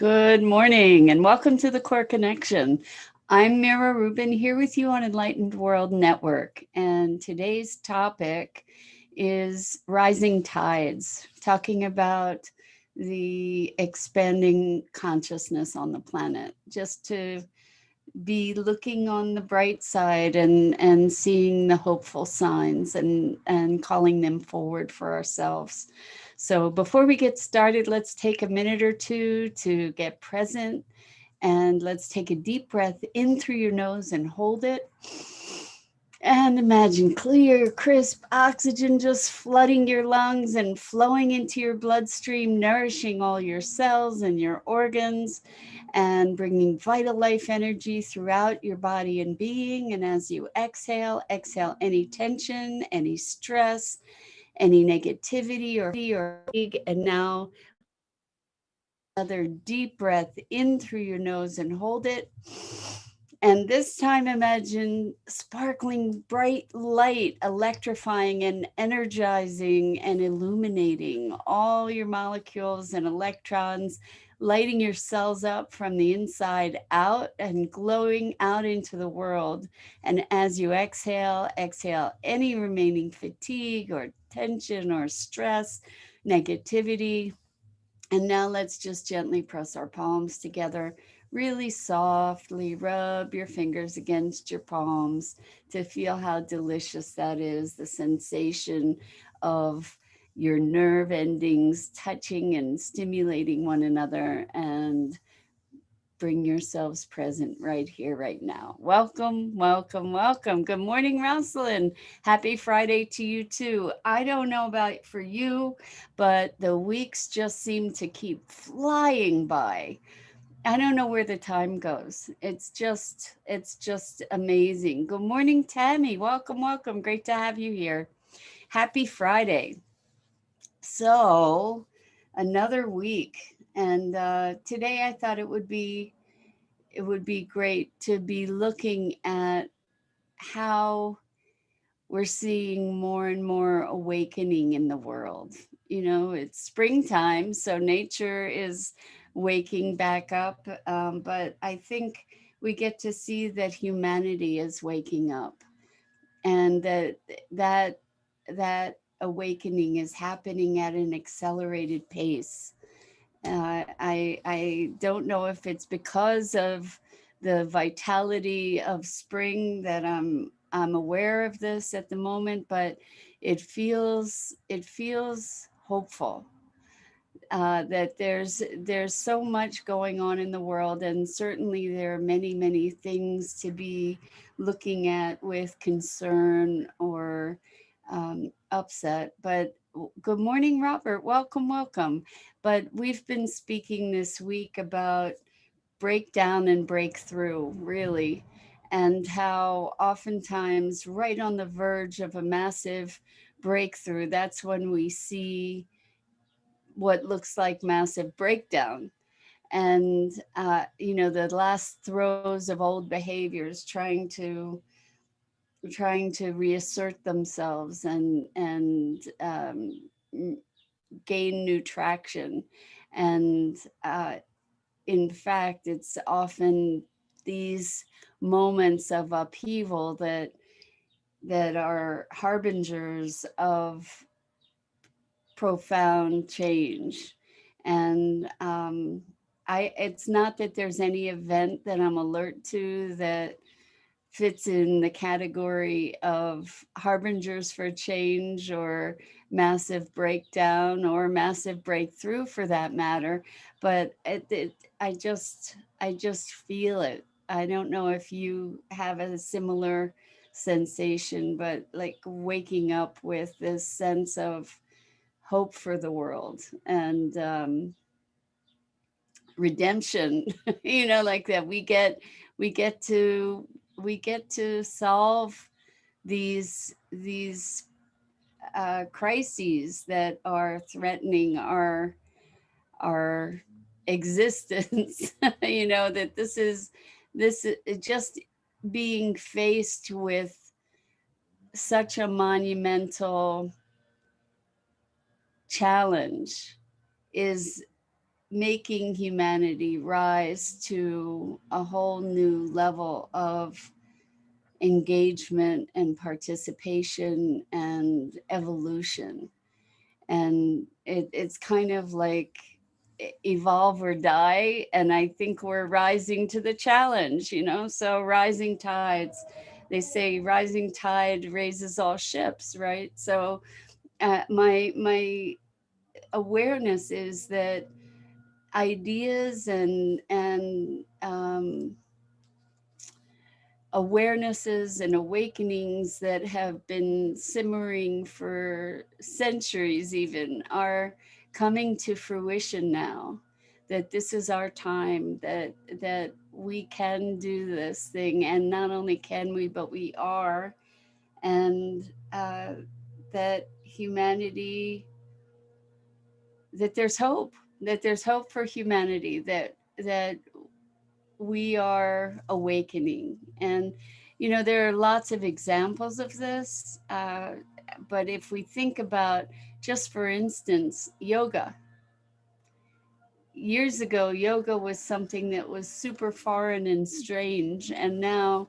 Good morning and welcome to the Core Connection. I'm Mira Rubin here with you on Enlightened World Network. And today's topic is rising tides, talking about the expanding consciousness on the planet, just to be looking on the bright side and seeing the hopeful signs and calling them forward for ourselves. So before we get started, let's take a minute or two to get present, and let's take a deep breath in through your nose and hold it. And imagine clear, crisp oxygen just flooding your lungs and flowing into your bloodstream, nourishing all your cells and your organs, and bringing vital life energy throughout your body and being. And as you exhale, exhale any tension, any stress, any negativity or fatigue. And now another deep breath in through your nose and hold it. And this time, imagine sparkling bright light, electrifying and energizing and illuminating all your molecules and electrons, lighting your cells up from the inside out and glowing out into the world. And as you exhale, exhale any remaining fatigue or tension or stress, negativity. And now let's just gently press our palms together, really softly rub your fingers against your palms to feel how delicious that is, the sensation of your nerve endings touching and stimulating one another, and bring yourselves present right here, right now. Welcome, welcome, welcome. Good morning, Rosalind. Happy Friday to you too. I don't know about for you, but the weeks just seem to keep flying by. I don't know where the time goes. It's just amazing. Good morning, Tammy. Welcome, welcome. Great to have you here. Happy Friday. So, another week, and today I thought it would be great to be looking at how we're seeing more and more awakening in the world. You know, it's springtime, so nature is waking back up. But I think we get to see that humanity is waking up, and that awakening is happening at an accelerated pace. I don't know if it's because of the vitality of spring that I'm aware of this at the moment, but it feels hopeful, that there's so much going on in the world, and certainly there are many things to be looking at with concern or upset. But good morning, Robert. Welcome, welcome. But we've been speaking this week about breakdown and breakthrough, really, and how oftentimes, right on the verge of a massive breakthrough, that's when we see what looks like massive breakdown. And the last throes of old behaviors trying to reassert themselves and gain new traction. And in fact, it's often these moments of upheaval that are harbingers of profound change. And it's not that there's any event that I'm alert to that fits in the category of harbingers for change or massive breakdown or massive breakthrough for that matter. But I just feel it. I don't know if you have a similar sensation, but like waking up with this sense of hope for the world and redemption. Like that we get to we get to solve these crises that are threatening our existence. That this is just being faced with such a monumental challenge is making humanity rise to a whole new level of engagement and participation and evolution. And it's kind of like evolve or die. And I think we're rising to the challenge, So rising tides, they say rising tide raises all ships, right? So my awareness is that ideas and awarenesses and awakenings that have been simmering for centuries even are coming to fruition now, that this is our time, that we can do this thing, and not only can we, but we are. And that humanity, that there's hope, that there's hope for humanity, that we are awakening. And there are lots of examples of this, but if we think about, just for instance, yoga. Years ago, yoga was something that was super foreign and strange, and now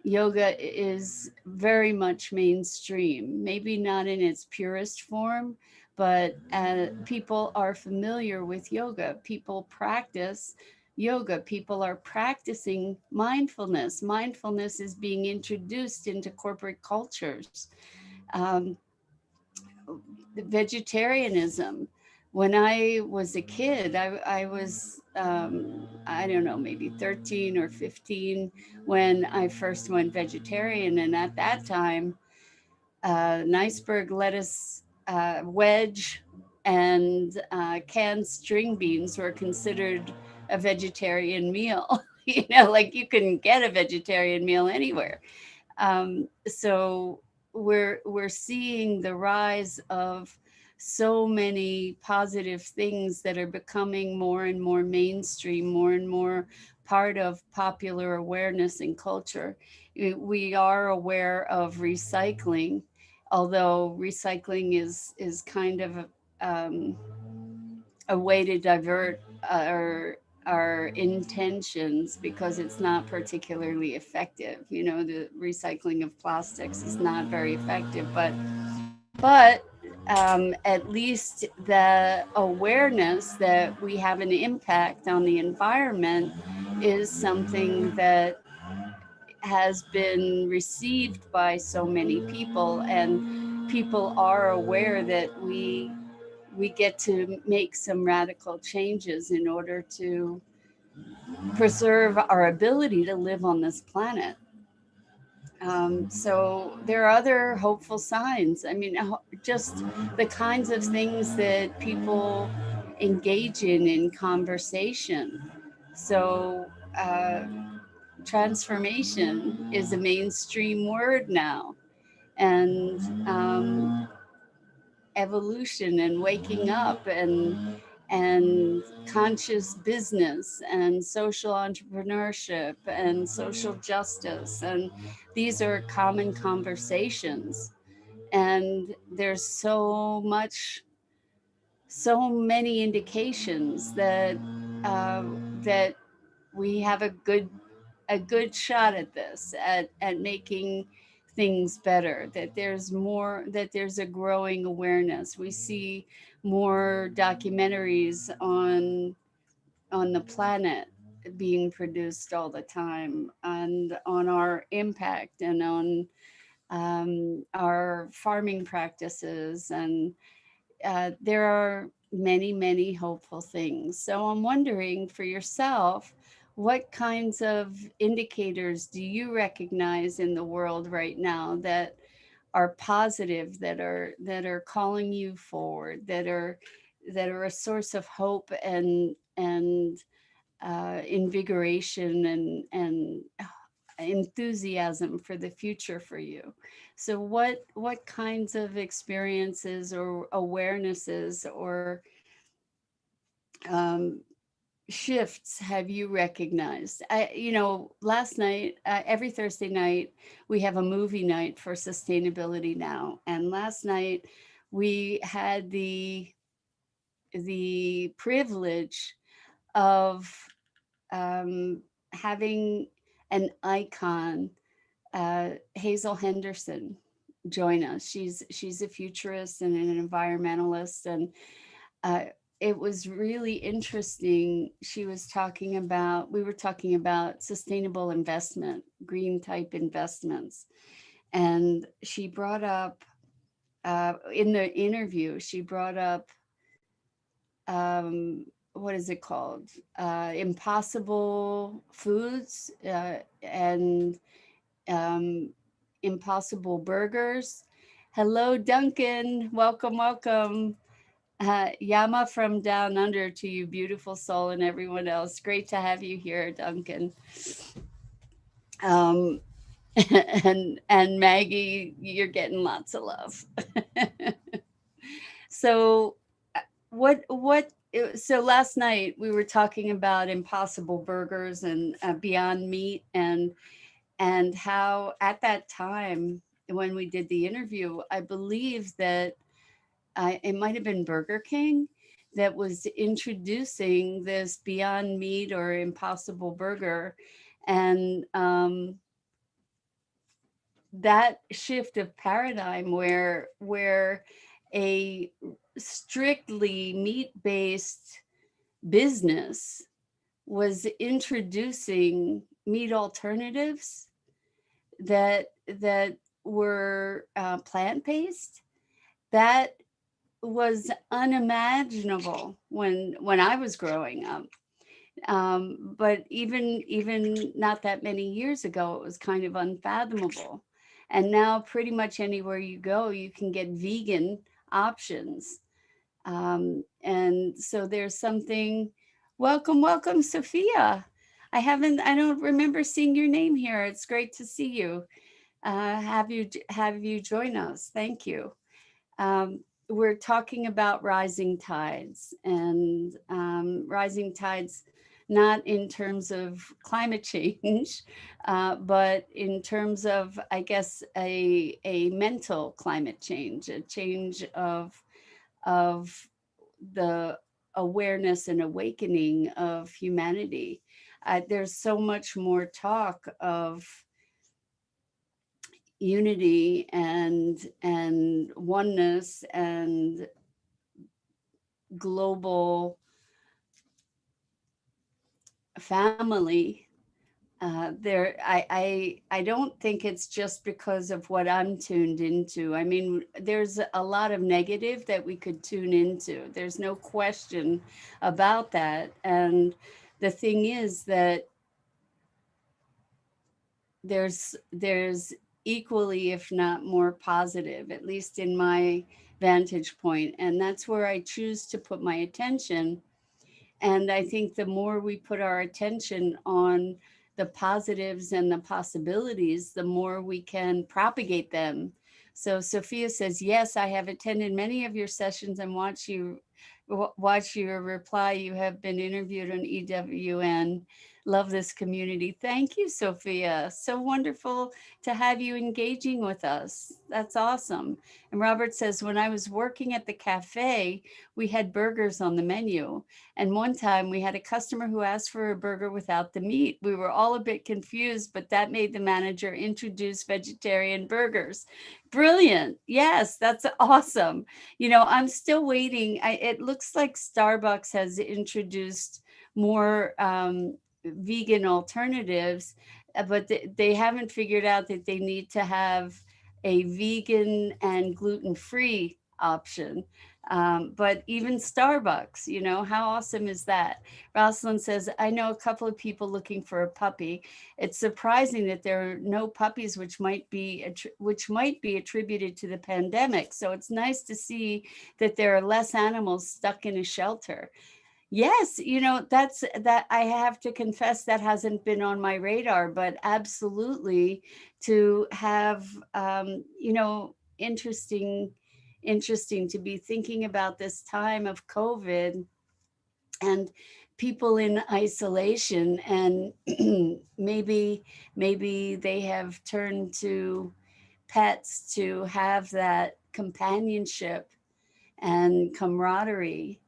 yoga is very much mainstream, maybe not in its purest form, but people are familiar with yoga. People practice yoga. People are practicing mindfulness. Mindfulness is being introduced into corporate cultures. Um, Vegetarianism. When I was a kid, I was, I don't know, maybe 13 or 15 when I first went vegetarian. And at that time, an iceberg lettuce wedge and canned string beans were considered a vegetarian meal. Like you couldn't get a vegetarian meal anywhere. So we're seeing the rise of so many positive things that are becoming more and more mainstream, more and more part of popular awareness and culture. We are aware of recycling, although recycling is kind of a way to divert our intentions, because it's not particularly effective. The recycling of plastics is not very effective, but at least the awareness that we have an impact on the environment is something that has been received by so many people, and people are aware that we get to make some radical changes in order to preserve our ability to live on this planet. So there are other hopeful signs. I mean, just the kinds of things that people engage in conversation. So, transformation is a mainstream word now, and evolution and waking up and conscious business and social entrepreneurship and social justice, and these are common conversations. And there's so many indications uh, that we have a good shot at this, at making things better, that there's more, that there's a growing awareness. We see more documentaries on the planet being produced all the time, and on our impact, and on our farming practices. And there are many, many hopeful things. So I'm wondering for yourself, what kinds of indicators do you recognize in the world right now that are positive, that are calling you forward, that are a source of hope and invigoration and enthusiasm for the future for you? So what kinds of experiences or awarenesses or um, shifts have you recognized? Last night, every Thursday night, we have a movie night for sustainability now, and last night we had the privilege of having an icon, Hazel Henderson, join us. She's a futurist and an environmentalist, and uh, it was really interesting. We were talking about sustainable investment, green type investments, and she brought up in the interview, she brought up what is it called? Impossible foods and um, impossible burgers. Hello, Duncan. Welcome, welcome. Yama from down under to you, beautiful soul, and everyone else. Great to have you here, Duncan. Um, and Maggie, you're getting lots of love. So, so last night we were talking about impossible burgers and Beyond Meat, and how at that time when we did the interview, I believe that it might have been Burger King that was introducing this Beyond Meat or Impossible Burger, and that shift of paradigm where a strictly meat based business was introducing meat alternatives that were plant based. That was unimaginable when I was growing up. But even not that many years ago, it was kind of unfathomable. And now, pretty much anywhere you go, you can get vegan options. And so there's something. Welcome, welcome, Sophia. I don't remember seeing your name here. It's great to see you. Have you join us? Thank you. We're talking about rising tides, and rising tides not in terms of climate change, but in terms of, I guess, a mental climate change, a change of the awareness and awakening of humanity. There's so much more talk of unity and oneness and global family. I don't think it's just because of what I'm tuned into. I mean, there's a lot of negative that we could tune into. There's no question about that. And the thing is that there's equally, if not more positive, at least in my vantage point. And that's where I choose to put my attention. And I think the more we put our attention on the positives and the possibilities, the more we can propagate them. So Sophia says, yes, I have attended many of your sessions and watch your reply. You have been interviewed on EWN. Love this community. Thank you, Sophia. So wonderful to have you engaging with us. That's awesome. And Robert says, when I was working at the cafe, we had burgers on the menu. And one time we had a customer who asked for a burger without the meat. We were all a bit confused, but that made the manager introduce vegetarian burgers. Brilliant. Yes, that's awesome. I'm still waiting. It looks like Starbucks has introduced more vegan alternatives, but they haven't figured out that they need to have a vegan and gluten-free option. But even Starbucks, how awesome is that? Rosalind says, I know a couple of people looking for a puppy. It's surprising that there are no puppies, which might be attributed to the pandemic. So it's nice to see that there are less animals stuck in a shelter. Yes, that I have to confess that hasn't been on my radar, but absolutely to have, interesting to be thinking about this time of COVID and people in isolation, and maybe they have turned to pets to have that companionship and camaraderie.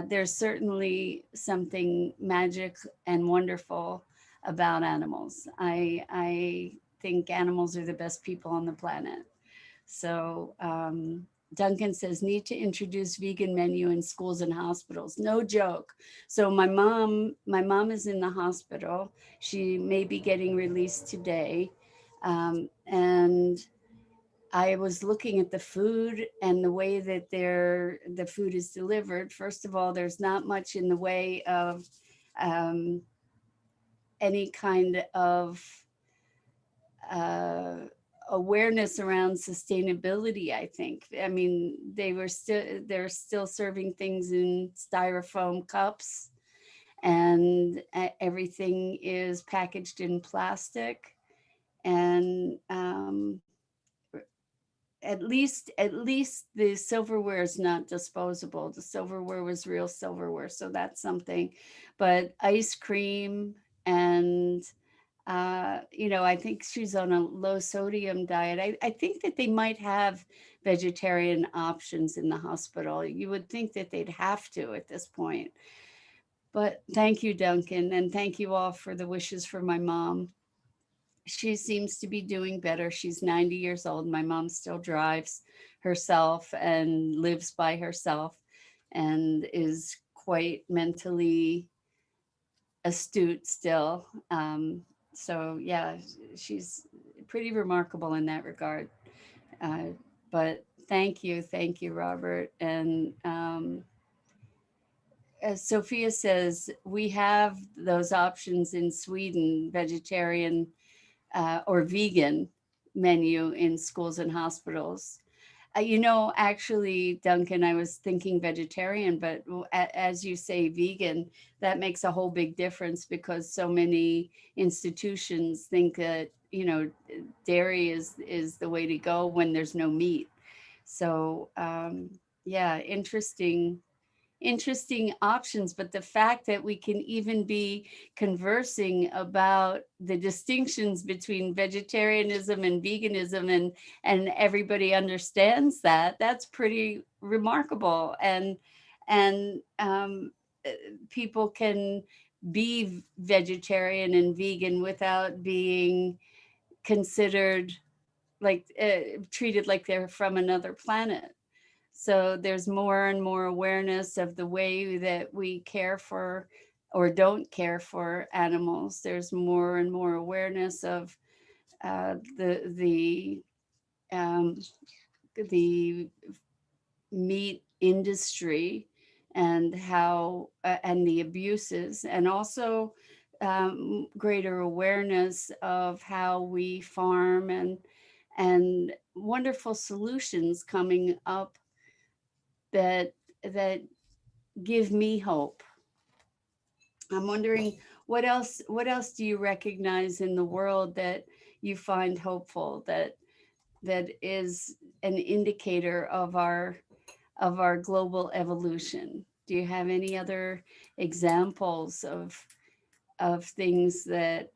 There's certainly something magic and wonderful about animals. I think animals are the best people on the planet. So Duncan says, need to introduce vegan menu in schools and hospitals. No joke. So my mom is in the hospital. She may be getting released today. And I was looking at the food and the way that the food is delivered. First of all, there's not much in the way of um, any kind of uh, awareness around sustainability. I think. I mean, they're still serving things in styrofoam cups, and everything is packaged in plastic. And at least the silverware is not disposable. The silverware was real silverware, so that's something. But ice cream and I think she's on a low sodium diet. I think that they might have vegetarian options in the hospital. You would think that they'd have to at this point. But thank you, Duncan, and thank you all for the wishes for my mom. She seems to be doing better. She's 90 years old. My mom still drives herself and lives by herself and is quite mentally astute still. So, yeah, she's pretty remarkable in that regard. Uh, but thank you, Robert. And as Sophia says, we have those options in Sweden, vegetarian or vegan menu in schools and hospitals. Actually, Duncan, I was thinking vegetarian, but as you say, vegan, that makes a whole big difference because so many institutions think that, dairy is the way to go when there's no meat. So, yeah, interesting options. But the fact that we can even be conversing about the distinctions between vegetarianism and veganism, and everybody understands that's pretty remarkable. And people can be vegetarian and vegan without being considered like treated like they're from another planet. So there's more and more awareness of the way that we care for or don't care for animals. There's more and more awareness of um, the meat industry and how and the abuses, and also greater awareness of how we farm, and wonderful solutions coming up that that give me hope. I'm wondering what else do you recognize in the world that you find hopeful, that is an indicator of our global evolution? Do you have any other examples of things that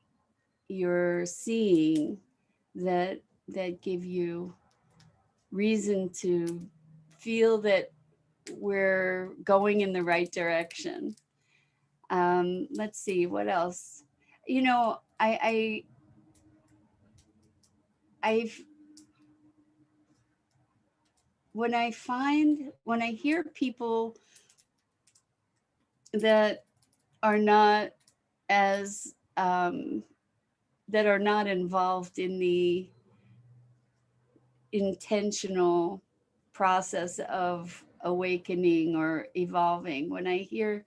you're seeing that give you reason to feel that we're going in the right direction? Let's see what else. I've when I hear people that are not as that are not involved in the intentional process of awakening or evolving, when I hear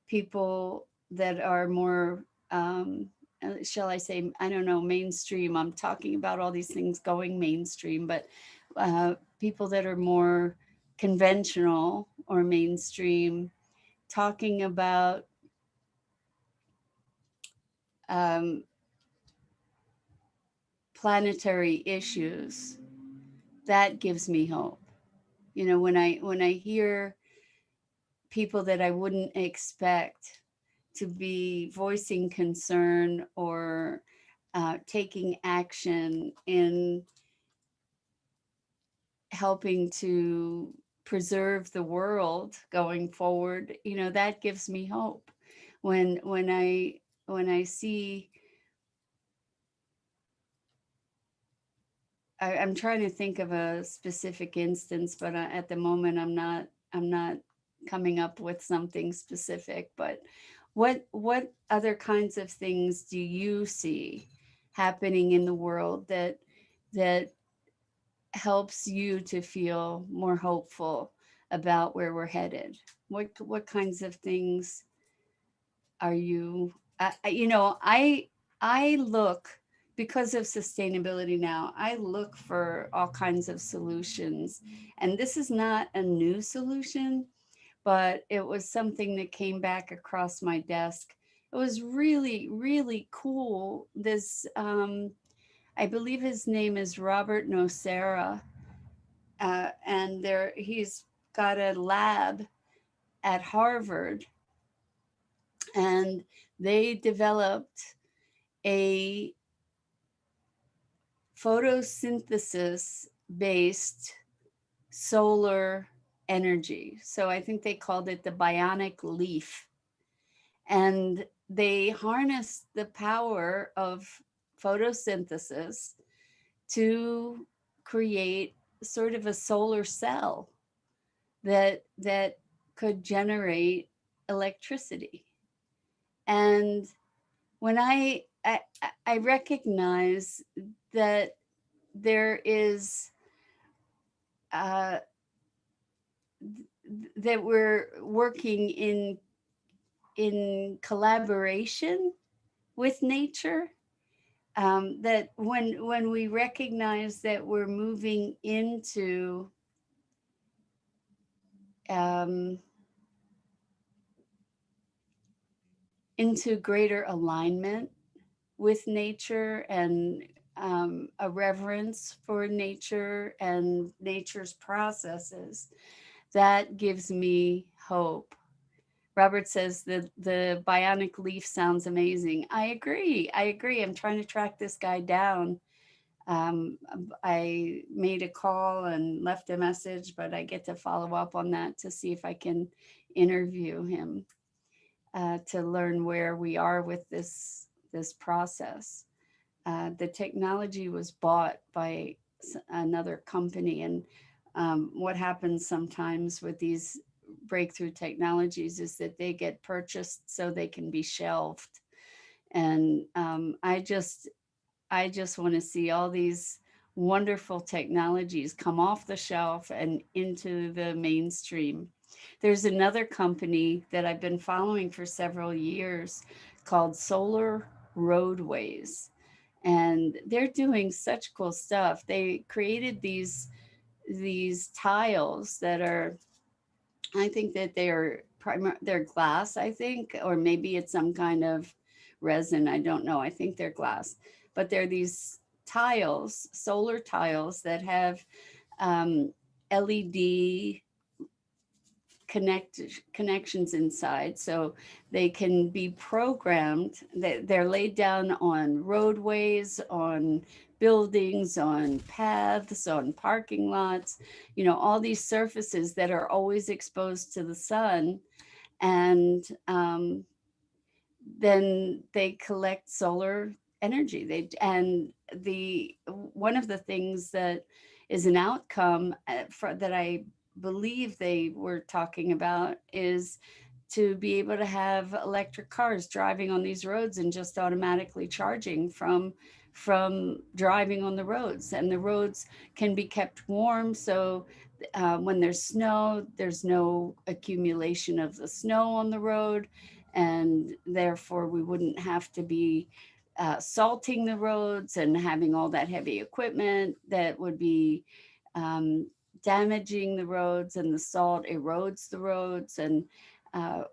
people that are more shall I say, I don't know, mainstream. I'm talking about all these things going mainstream, but people that are more conventional or mainstream, talking about um, planetary issues, that gives me hope. When I hear people that I wouldn't expect to be voicing concern or taking action in helping to preserve the world going forward, that gives me hope. When I see, I'm trying to think of a specific instance, but at the moment I'm not coming up with something specific. But what other kinds of things do you see happening in the world that helps you to feel more hopeful about where we're headed? What kinds of things are you? I look, because of sustainability now, I look for all kinds of solutions, and this is not a new solution, but it was something that came back across my desk. It was really, really cool. This, I believe his name is Robert Nocera, and he's got a lab at Harvard, and they developed a photosynthesis based solar energy. So I think they called it the bionic leaf. And they harnessed the power of photosynthesis to create sort of a solar cell that could generate electricity. And when I recognize that there is uh, that we're working in collaboration with nature. That when we recognize that we're moving um, into greater alignment with nature, and a reverence for nature and nature's processes, that gives me hope. Robert says the bionic leaf sounds amazing. I agree. I agree. I'm trying to track this guy down. I made a call and left a message, but I get to follow up on that to see if I can interview him, to learn where we are with this process. The technology was bought by another company, and what happens sometimes with these breakthrough technologies is that they get purchased so they can be shelved. And I just want to see all these wonderful technologies come off the shelf and into the mainstream. There's another company that I've been following for several years called Solar Roadways, and they're doing such cool stuff. They created these tiles that are, I think that they're glass, I think, or maybe it's some kind of resin. I don't know. I think they're glass, but they're these tiles, solar tiles that have LED connections inside, so they can be programmed. They're laid down on roadways, on buildings, on paths, on parking lots, all these surfaces that are always exposed to the sun. And then they collect solar energy. The one of the things that is an outcome, that I believe they were talking about, is to be able to have electric cars driving on these roads and just automatically charging from driving on the roads. And the roads can be kept warm, so when there's snow, there's no accumulation of the snow on the road, and therefore we wouldn't have to be salting the roads and having all that heavy equipment that would be damaging the roads, and the salt erodes the roads, and uh,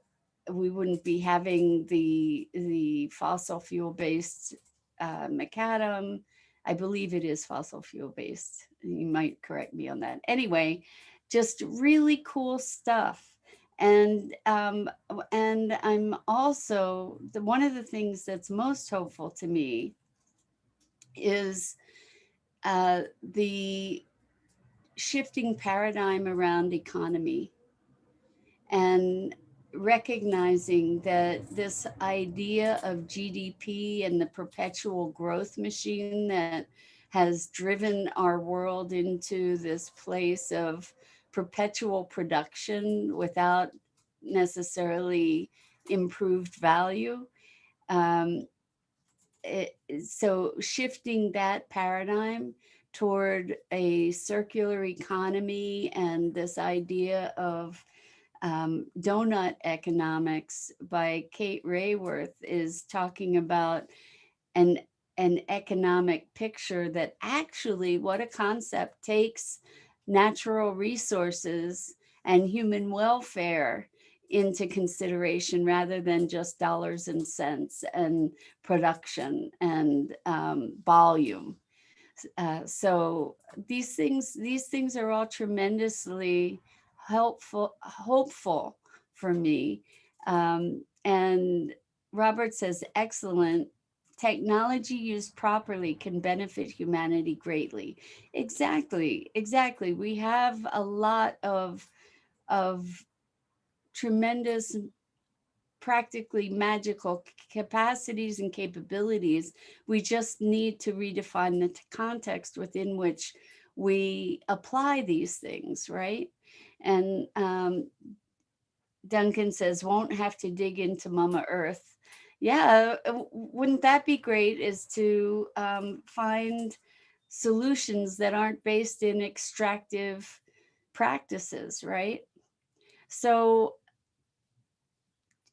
we wouldn't be having the fossil fuel based macadam. I believe it is fossil fuel based. You might correct me on that. Anyway, just really cool stuff. And I'm also, one of the things that's most hopeful to me is the shifting paradigm around economy and recognizing that this idea of GDP and the perpetual growth machine that has driven our world into this place of perpetual production without necessarily improved value. Um, so shifting that paradigm toward a circular economy and this idea of Donut Economics by Kate Rayworth is talking about an an economic picture that actually, what a concept, takes natural resources and human welfare into consideration rather than just dollars and cents and production and volume. So these things are all tremendously hopeful for me. And Robert says, excellent. Technology used properly can benefit humanity greatly. Exactly, exactly. We have a lot of tremendous, practically magical capacities and capabilities. We just need to redefine the context within which we apply these things, right? And Duncan says, won't have to dig into Mama Earth. Yeah, wouldn't that be great? Is to find solutions that aren't based in extractive practices, right? So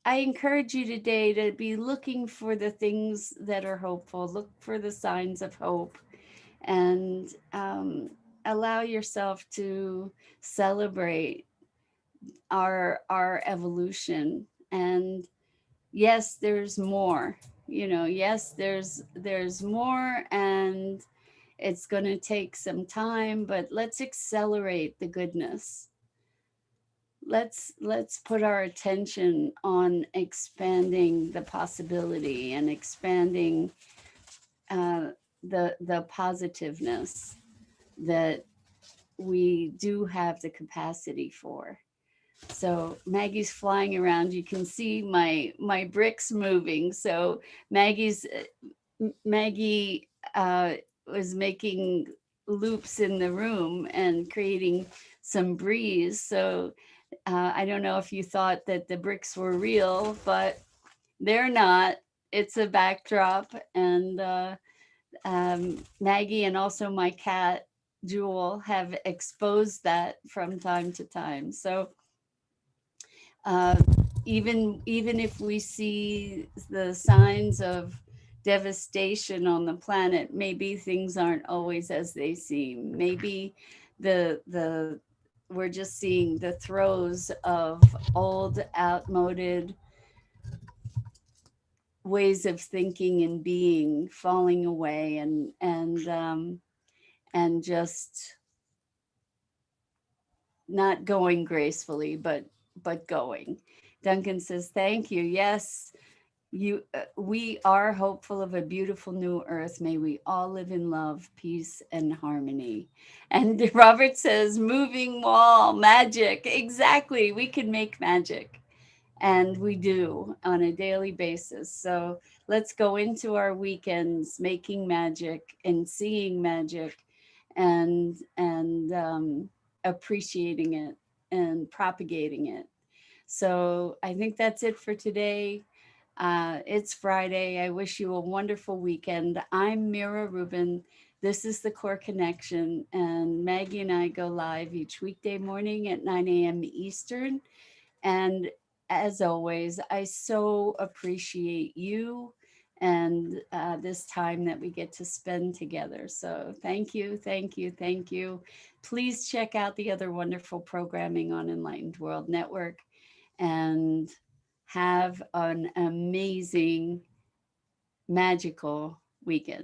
I encourage you today to be looking for the things that are hopeful, look for the signs of hope, and allow yourself to celebrate our evolution. And yes, there's more. Yes, there's more, and it's going to take some time, but let's accelerate the goodness. Let's put our attention on expanding the possibility and expanding uh, the positiveness that we do have the capacity for. So Maggie's flying around. You can see my bricks moving. So Maggie was making loops in the room and creating some breeze. So I don't know if you thought that the bricks were real, but they're not. It's a backdrop. And Maggie and also my cat, Jewel, have exposed that from time to time. So uh, even if we see the signs of devastation on the planet, maybe things aren't always as they seem. Maybe the we're just seeing the throes of old, outmoded ways of thinking and being falling away, and just not going gracefully, but going. Duncan says, "Thank you. Yes, we are hopeful of a beautiful new earth. May we all live in love, peace, and harmony." And Robert says, "Moving wall, magic." Exactly. We can make magic. And we do on a daily basis. So let's go into our weekends making magic and seeing magic, and appreciating it and propagating it. So I think that's it for today. It's Friday. I wish you a wonderful weekend. I'm Mira Rubin. This is the Core Connection, and Maggie and I go live each weekday morning at 9 a.m. Eastern. And as always, I so appreciate you and this time that we get to spend together. So thank you, thank you, thank you. Please check out the other wonderful programming on Enlightened World Network, and have an amazing, magical weekend.